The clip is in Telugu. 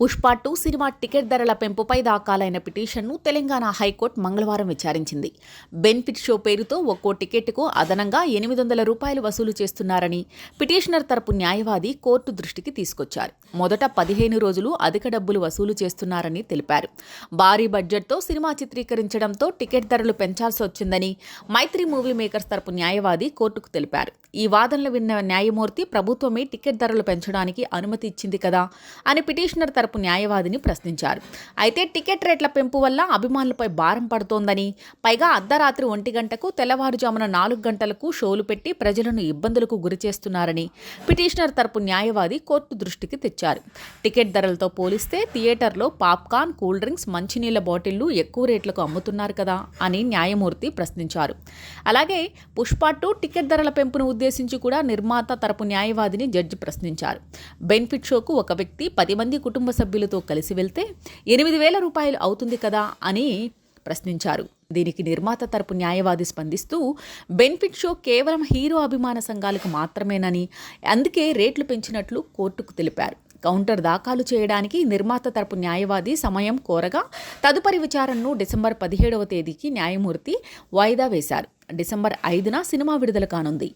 పుష్ప 2 సినిమా టికెట్ ధరల పెంపుపై దాఖలైన పిటిషన్ను తెలంగాణ హైకోర్టు మంగళవారం విచారించింది. బెనిఫిట్ షో పేరుతో ఒక్కో టికెట్కు అదనంగా రూ. 800 వసూలు చేస్తున్నారని పిటిషనర్ తరపు న్యాయవాది కోర్టు దృష్టికి తీసుకొచ్చారు. మొదట 15 రోజులు అధిక డబ్బులు వసూలు చేస్తున్నారని తెలిపారు. భారీ బడ్జెట్తో సినిమా చిత్రీకరించడంతో టికెట్ ధరలు పెంచాల్సి వచ్చిందని మైత్రి మూవీ మేకర్స్ తరపు న్యాయవాది కోర్టుకు తెలిపారు. ఈ వాదనలు విన్న న్యాయమూర్తి ప్రభుత్వమే టికెట్ ధరలు పెంచడానికి అనుమతి ఇచ్చింది కదా అని పిటిషనర్ తరపు న్యాయవాదిని ప్రశ్నించారు. అయితే టికెట్ రేట్ల పెంపు వల్ల అభిమానులపై భారం పడుతోందని, పైగా అర్ధరాత్రి 1 గంటకు తెల్లవారుజామున 4 గంటలకు షోలు పెట్టి ప్రజలను ఇబ్బందులకు గురిచేస్తున్నారని పిటిషనర్ తరపు న్యాయవాది కోర్టు దృష్టికి తెచ్చారు. టికెట్ ధరలతో పోలిస్తే థియేటర్లో పాప్కార్న్, కూల్ డ్రింక్స్, మంచినీళ్ల బాటిళ్లు ఎక్కువ రేట్లకు అమ్ముతున్నారు కదా అని న్యాయమూర్తి ప్రశ్నించారు. అలాగే పుష్ప 2 టికెట్ ధరల పెంపును ఉద్దేశించి కూడా నిర్మాత తరపు న్యాయవాదిని జడ్జి ప్రశ్నించారు. బెనిఫిట్ షోకు ఒక వ్యక్తి 10 మంది కుటుంబ సభ్యులతో కలిసి వెళ్తే రూ. 8,000 అవుతుంది కదా అని ప్రశ్నించారు. దీనికి నిర్మాత తరపు న్యాయవాది స్పందిస్తూ బెనిఫిట్ షో కేవలం హీరో అభిమాన సంఘాలకు మాత్రమేనని, అందుకే రేట్లు పెంచినట్లు కోర్టుకు తెలిపారు. కౌంటర్ దాఖలు చేయడానికి నిర్మాత తరపు న్యాయవాది సమయం కోరగా తదుపరి విచారణను డిసెంబర్ 17వ తేదీకి న్యాయమూర్తి వాయిదా వేశారు. డిసెంబర్ 5న సినిమా విడుదల కానుంది.